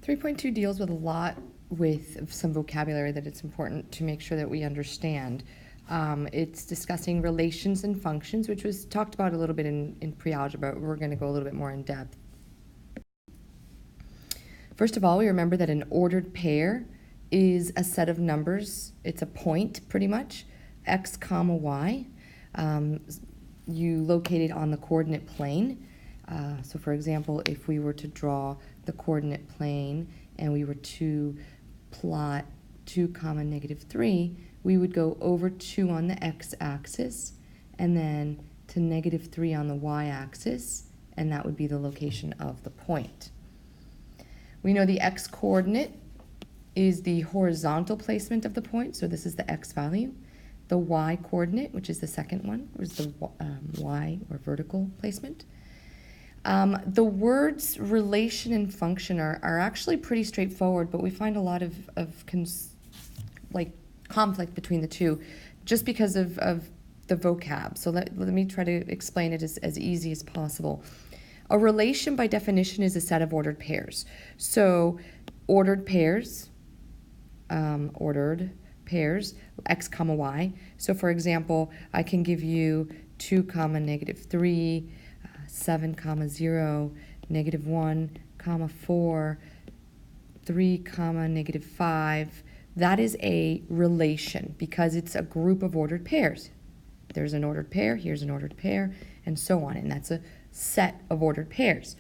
3.2 deals with a lot with some vocabulary that it's important to make sure that we understand. It's discussing relations and functions, which was talked about a little bit in pre-algebra. We're going to go a little bit more in depth. First of all, we remember that an ordered pair is a set of numbers. It's a point, pretty much, x comma y. You locate it on the coordinate plane. So for example, if we were to draw the coordinate plane and we were to plot 2 comma negative 3, we would go over 2 on the x-axis and then to negative 3 on the y-axis, and that would be the location of the point. We know the x-coordinate is the horizontal placement of the point, so this is the x value. The y-coordinate, which is the second one, is the y or vertical placement. The words relation and function are actually pretty straightforward, but we find a lot of conflict between the two just because of the vocab. So let me try to explain it as easy as possible. A relation by definition is a set of ordered pairs. So ordered pairs, x comma y. So for example, I can give you 2 comma negative 3, 7 comma 0, negative 1 comma 4, 3 comma negative 5. That is a relation because it's a group of ordered pairs. There's an ordered pair, here's an ordered pair, and so on, and that's a set of ordered pairs.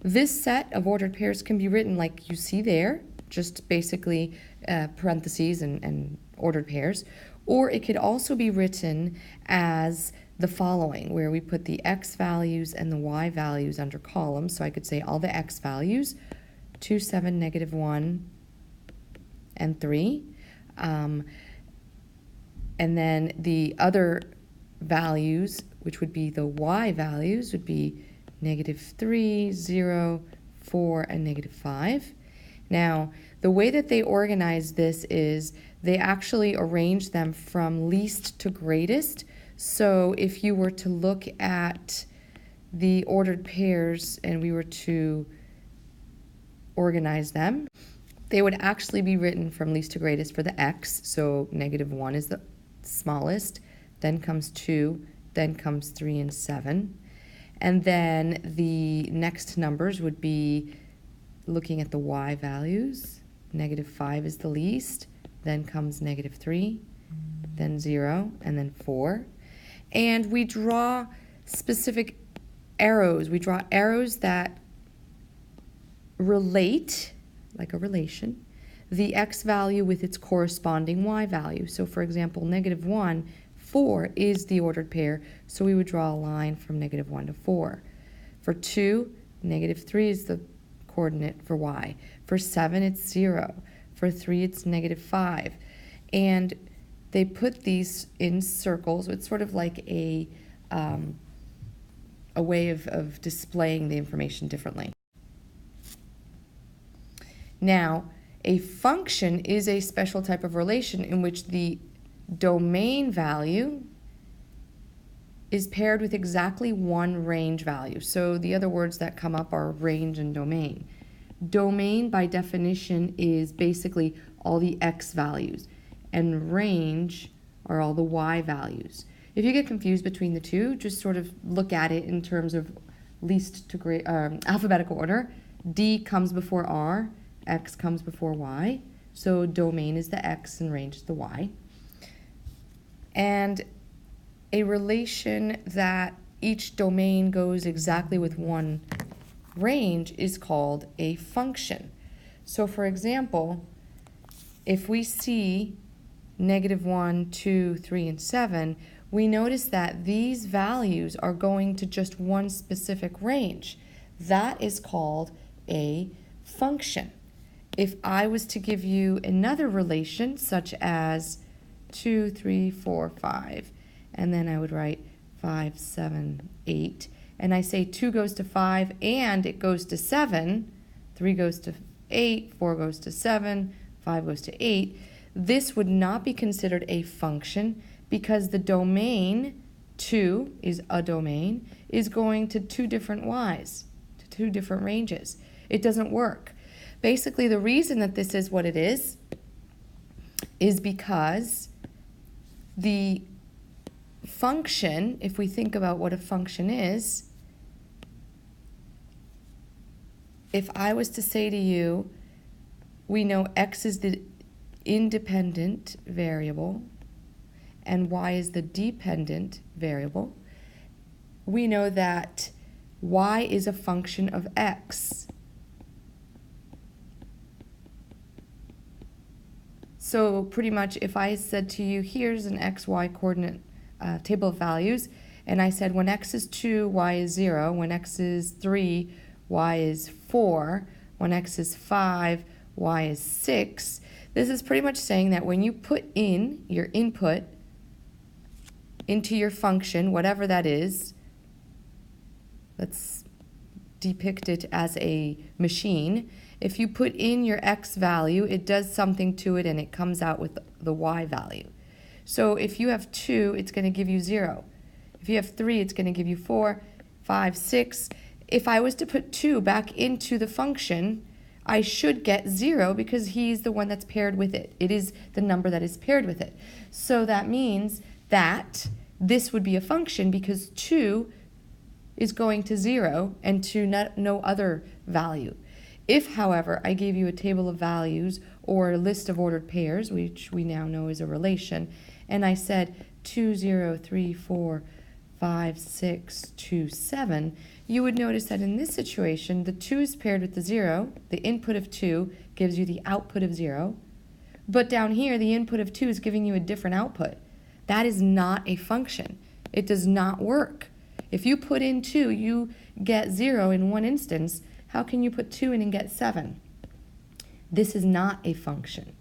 This set of ordered pairs can be written like you see there, just basically parentheses and ordered pairs, or it could also be written as the following, where we put the x values and the y values under columns. So I could say all the x values, 2, 7, negative 1, and 3. And then the other values, which would be the y values, would be negative 3, 0, 4, and negative 5. Now, the way that they organize this is they actually arrange them from least to greatest. So if you were to look at the ordered pairs and we were to organize them, they would actually be written from least to greatest for the x. So negative 1 is the smallest, then comes 2, then comes 3 and 7. And then the next numbers would be looking at the y values. Negative 5 is the least, then comes negative 3, then 0, and then 4. And we draw specific arrows. We draw arrows that relate, like a relation, the x value with its corresponding y value. So for example, negative 1, 4 is the ordered pair, so we would draw a line from negative 1 to 4. For 2, negative 3 is the coordinate for y. For 7, it's 0. For 3, it's negative 5. And they put these in circles. It's sort of like a way of displaying the information differently. Now, a function is a special type of relation in which the domain value is paired with exactly one range value. So the other words that come up are range and domain. Domain, by definition, is basically all the x values, and range are all the y values. If you get confused between the two, just sort of look at it in terms of least to great alphabetical order. D comes before R, x comes before y, so domain is the x and range is the y. And a relation that each domain goes exactly with one range is called a function. So for example, if we see negative 1, 2, 3, and 7, we notice that these values are going to just one specific range. That is called a function. If I was to give you another relation, such as 2, 3, 4, 5, and then I would write 5, 7, 8, and I say 2 goes to 5 and it goes to 7, 3 goes to 8, 4 goes to 7, 5 goes to 8, this would not be considered a function because the domain 2 is a domain, is going to two different y's, to two different ranges. It doesn't work. basically the reason that this is what it is because the function, if we think about what a function is, if I was to say to you, we know x is the independent variable and y is the dependent variable, we know that y is a function of x. So pretty much if I said to you, here's an xy coordinate table of values, and I said when x is 2, y is 0, when x is 3, y is 4, when x is 5, y is 6, this is pretty much saying that when you put in your input into your function, whatever that is, let's depict it as a machine. If you put in your x value, it does something to it and it comes out with the y value. So if you have 2, it's going to give you 0. If you have 3, it's going to give you 4, 5, 6. If I was to put 2 back into the function, I should get 0 because he's the one that's paired with it. It is the number that is paired with it. So that means that this would be a function because 2 is going to 0 and to no other value. If, however, I gave you a table of values or a list of ordered pairs, which we now know is a relation, and I said 2, 0, 3, 4, 5, 6, 2, 7, you would notice that in this situation, the 2 is paired with the 0. The input of 2 gives you the output of 0. But down here, the input of 2 is giving you a different output. That is not a function. It does not work. If you put in 2, you get 0 in one instance. How can you put 2 in and get 7? This is not a function.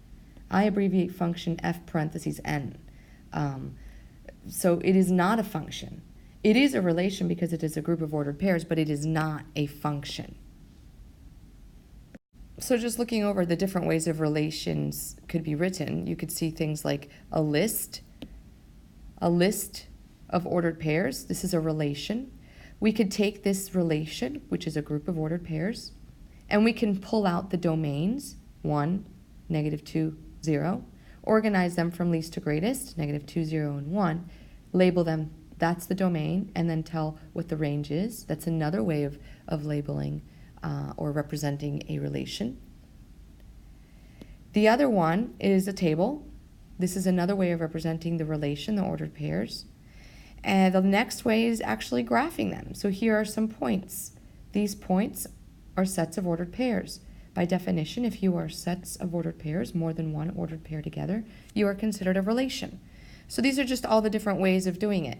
I abbreviate function f parentheses n. So it is not a function. It is a relation because it is a group of ordered pairs, but it is not a function. So just looking over the different ways of relations could be written, you could see things like a list of ordered pairs. This is a relation. We could take this relation, which is a group of ordered pairs, and we can pull out the domains, 1, -2, 0, organize them from least to greatest, -2, 0, and 1, label them, that's the domain, and then tell what the range is. That's another way of labeling or representing a relation. The other one is a table. This is another way of representing the relation, the ordered pairs. And the next way is actually graphing them. So here are some points. These points are sets of ordered pairs. By definition, if you are sets of ordered pairs, more than one ordered pair together, you are considered a relation. So these are just all the different ways of doing it.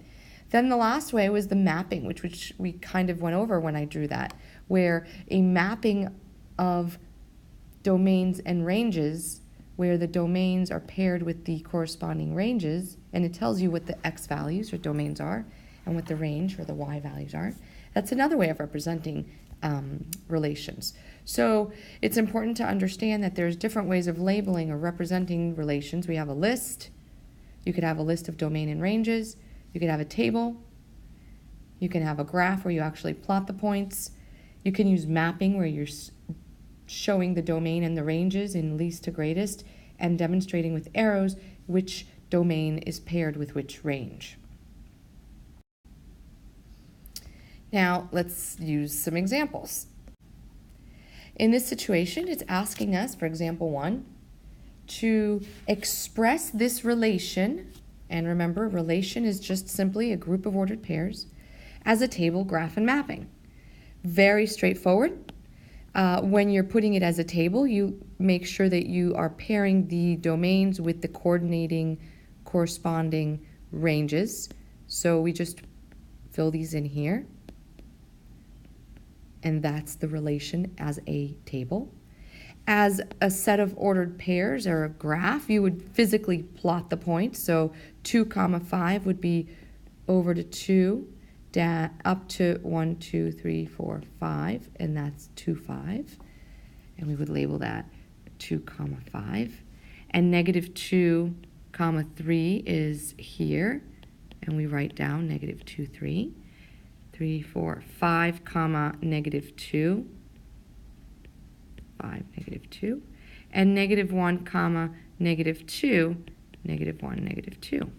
Then the last way was the mapping, which we kind of went over when I drew that, where a mapping of domains and ranges, where the domains are paired with the corresponding ranges, and it tells you what the x values or domains are and what the range or the y values are. That's another way of representing relations. So it's important to understand that there's different ways of labeling or representing relations. We have a list. You could have a list of domain and ranges. You could have a table. You can have a graph where you actually plot the points. You can use mapping where you're showing the domain and the ranges in least to greatest and demonstrating with arrows which domain is paired with which range. Now let's use some examples. In this situation, it's asking us, for example 1, to express this relation, and remember, relation is just simply a group of ordered pairs, as a table, graph, and mapping. Very straightforward. When you're putting it as a table, you make sure that you are pairing the domains with the corresponding ranges. So we just fill these in here. And that's the relation as a table. As a set of ordered pairs or a graph, you would physically plot the points. So 2, 5 would be over to 2, up to 1, 2, 3, 4, 5, and that's 2, 5. And we would label that 2, 5. And -2, 3 is here, and we write down -2, 3. 3, 4, 5, -2. 5, negative 2. And negative 1, comma, negative 2, negative 1, negative 2.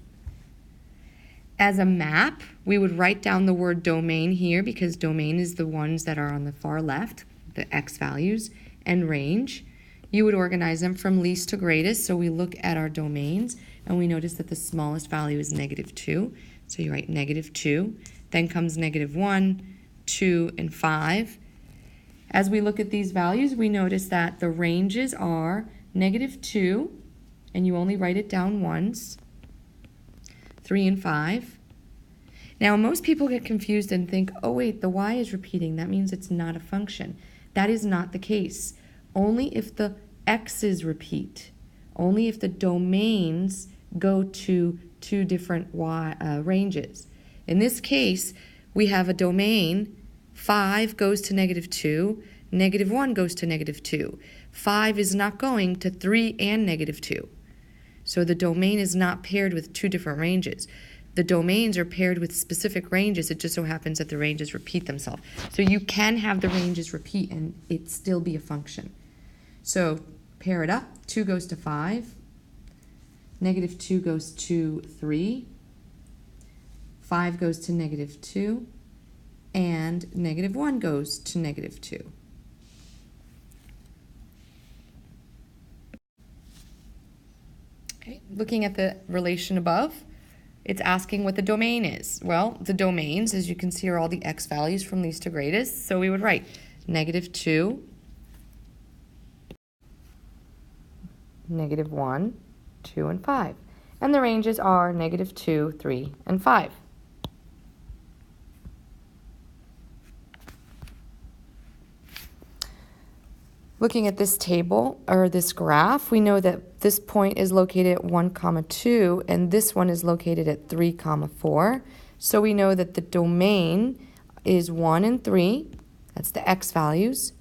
As a map, we would write down the word domain here because domain is the ones that are on the far left, the x values, and range. You would organize them from least to greatest, so we look at our domains and we notice that the smallest value is negative 2. So you write negative 2, then comes negative 1, 2, and 5. As we look at these values, we notice that the ranges are negative 2, and you only write it down once, 3 and 5. Now, most people get confused and think, oh wait, the y is repeating. That means it's not a function. That is not the case. Only if the x's repeat. Only if the domains go to two different ranges. In this case, we have a domain, 5 goes to negative 2, negative 1 goes to negative 2. 5 is not going to 3 and negative 2. So the domain is not paired with two different ranges. The domains are paired with specific ranges. It just so happens that the ranges repeat themselves. So you can have the ranges repeat and it still be a function. So pair it up. 2 goes to 5. Negative 2 goes to 3. 5 goes to negative 2. And negative 1 goes to negative 2. Okay, looking at the relation above, it's asking what the domain is. Well, the domains, as you can see, are all the x values from least to greatest. So we would write negative 2, negative 1, 2, and 5. And the ranges are negative 2, 3, and 5. Looking at this table, or this graph, we know that this point is located at 1, 2, and this one is located at 3, 4. So we know that the domain is 1 and 3, that's the x values,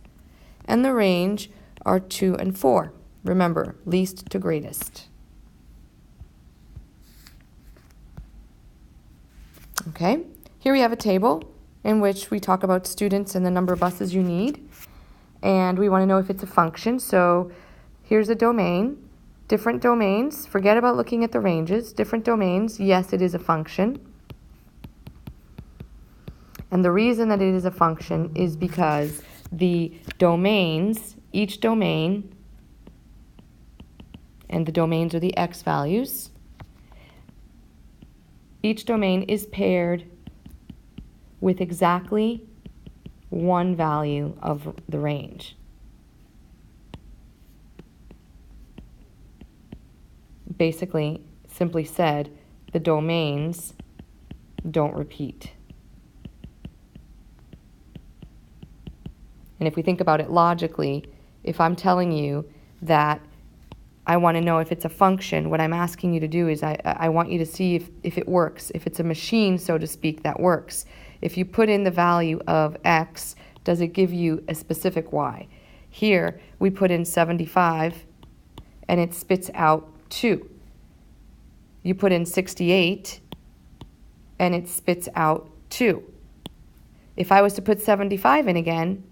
and the range are 2 and 4. Remember, least to greatest. Okay, here we have a table in which we talk about students and the number of buses you need. And we want to know if it's a function. So here's a domain, different domains. Forget about looking at the ranges. Different domains, yes, it is a function. And the reason that it is a function is because the domains, each domain, and the domains are the x values, each domain is paired with exactly one value of the range. Basically, simply said, the domains don't repeat. And if we think about it logically, if I'm telling you that I want to know if it's a function, what I'm asking you to do is I want you to see if it works, if it's a machine, so to speak, that works. If you put in the value of x, does it give you a specific y? Here, we put in 75, and it spits out 2. You put in 68, and it spits out 2. If I was to put 75 in again,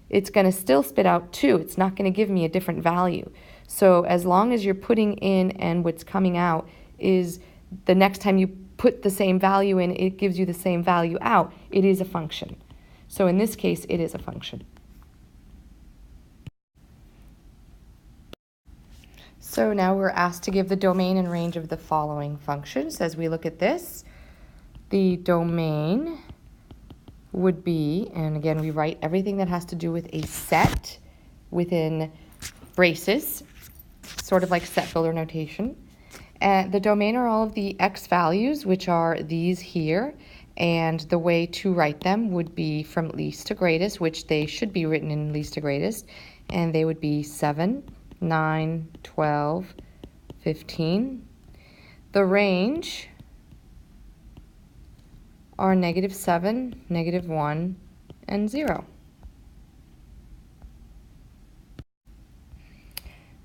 it's going to still spit out 2. It's not going to give me a different value. So as long as you're putting in and what's coming out is the next time you put the same value in, it gives you the same value out. It is a function. So in this case, it is a function. So now we're asked to give the domain and range of the following functions. As we look at this, the domain would be, and again, we write everything that has to do with a set within braces, sort of like set builder notation. The domain are all of the x values, which are these here, and the way to write them would be from least to greatest, which they should be written in least to greatest, and they would be 7, 9, 12, 15. The range are -7, -1, and 0.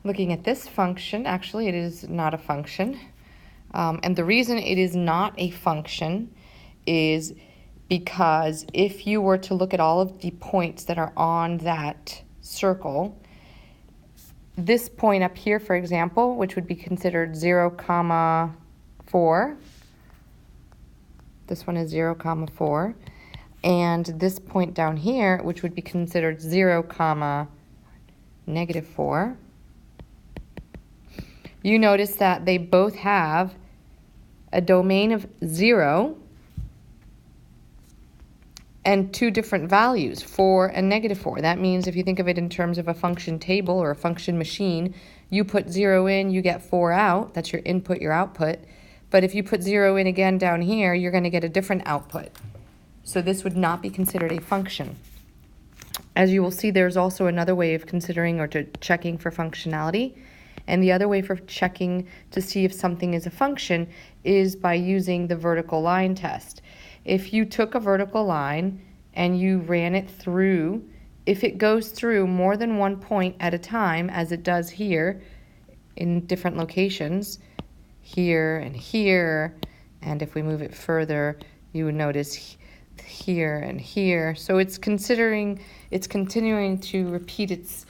Looking at this function, actually it is not a function. And the reason it is not a function is because if you were to look at all of the points that are on that circle this point up here, for example, which would be considered 0, comma 4. This one is 0, comma 4. And this point down here, which would be considered 0, comma negative 4. You notice that they both have a domain of 0 and two different values, 4 and negative 4. That means if you think of it in terms of a function table or a function machine, you put 0 in, you get 4 out. That's your input, your output. But if you put 0 in again down here, you're going to get a different output. So this would not be considered a function. As you will see, there's also another way of considering or to checking for functionality. And the other way for checking to see if something is a function is by using the vertical line test. If you took a vertical line and you ran it through, if it goes through more than one point at a time, as it does here in different locations, here and here, and if we move it further, you would notice here and here. So it's continuing to repeat its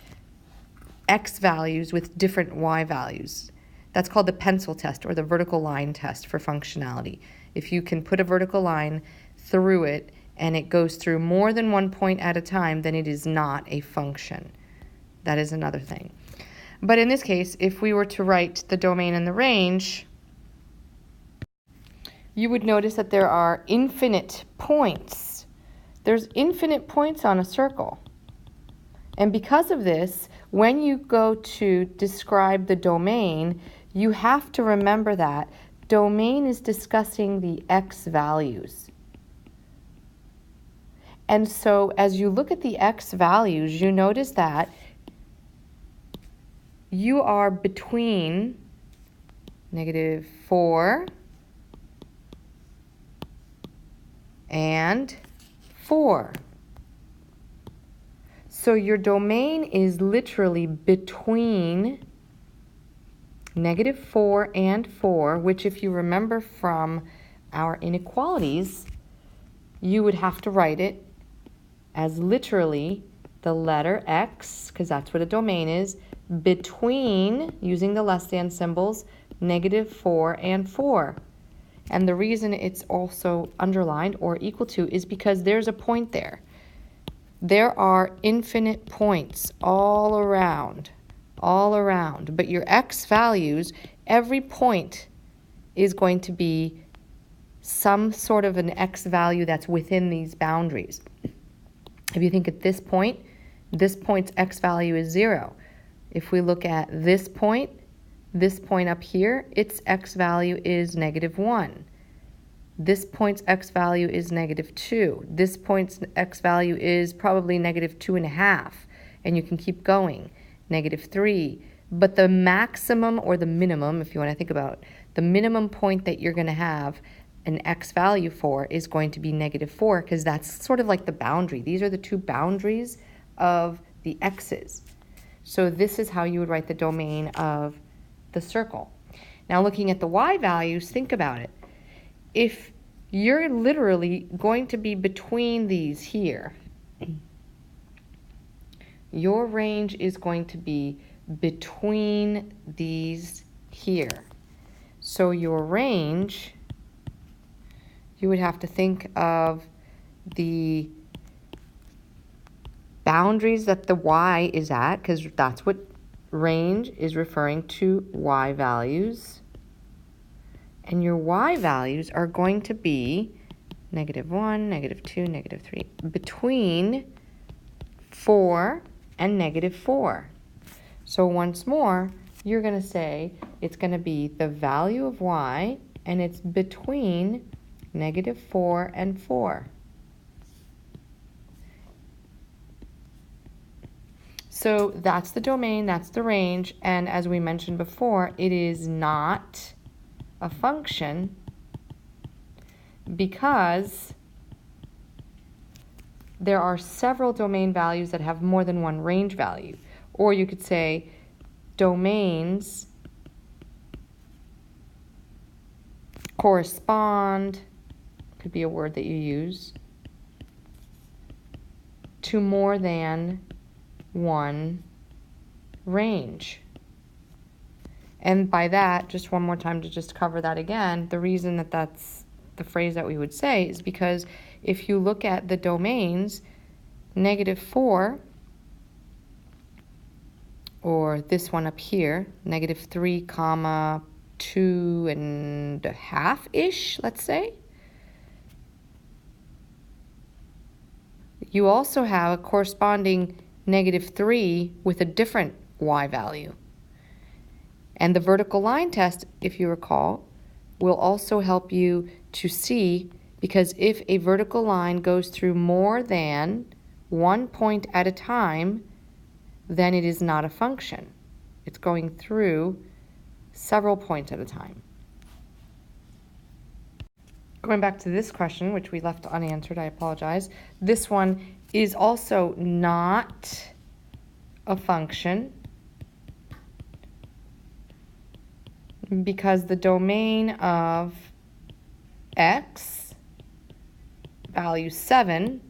x values with different y values. That's called the pencil test or the vertical line test for functionality. If you can put a vertical line through it and it goes through more than one point at a time, then it is not a function. That is another thing. But in this case, if we were to write the domain and the range, you would notice that there are infinite points. There's infinite points on a circle. And because of this, when you go to describe the domain, you have to remember that domain is discussing the x values. And so as you look at the x values, you notice that you are between negative 4 and 4. So your domain is literally between negative 4 and 4, which if you remember from our inequalities, you would have to write it as literally the letter x, because that's what a domain is, between, using the less than symbols, negative 4 and 4. And the reason it's also underlined or equal to is because there's a point there. There are infinite points all around, but your x values, every point is going to be some sort of an x value that's within these boundaries. If you think at this point's x value is 0. If we look at this point up here, its x value is negative 1. This point's x value is negative 2. This point's x value is probably negative 2.5. And you can keep going, negative 3. But the maximum or the minimum, if you want to think about the minimum point that you're going to have an x value for is going to be negative 4, because that's sort of like the boundary. These are the two boundaries of the x's. So this is how you would write the domain of the circle. Now looking at the y values, think about it. If you're literally going to be between these here, your range is going to be between these here. So your range, you would have to think of the boundaries that the y is at, because that's what range is referring to, y values. And your y values are going to be negative 1, negative 2, negative 3, between 4 and negative 4. So once more, you're going to say it's going to be the value of y, and it's between negative 4 and 4. So that's the domain, that's the range, and as we mentioned before, it is not a function because there are several domain values that have more than one range value. Or you could say domains correspond, could be a word that you use, to more than one range. And by that, just one more time to just cover that again, the reason that that's the phrase that we would say is because if you look at the domains, -4, or this one up here, -3, 2.5-ish, let's say. You also have a corresponding -3 with a different y value. And the vertical line test, if you recall, will also help you to see, because if a vertical line goes through more than one point at a time, then it is not a function. It's going through several points at a time. Going back to this question, which we left unanswered, I apologize. This one is also not a function because the domain of x, value 7,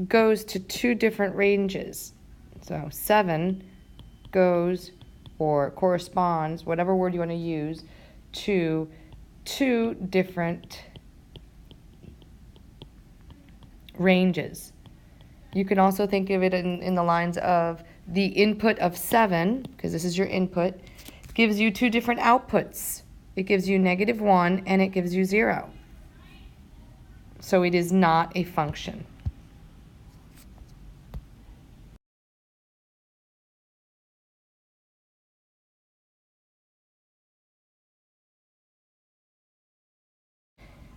goes to two different ranges. So 7 goes or corresponds, whatever word you want to use, to two different ranges. You can also think of it in the lines of the input of 7, because this is your input, gives you two different outputs. It gives you -1 and it gives you 0. So it is not a function.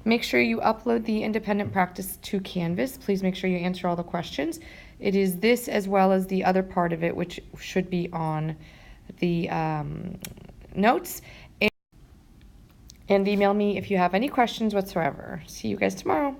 Make sure you upload the independent practice to Canvas. Please make sure you answer all the questions. It is this as well as the other part of it, which should be on the notes. And email me if you have any questions whatsoever. See you guys tomorrow.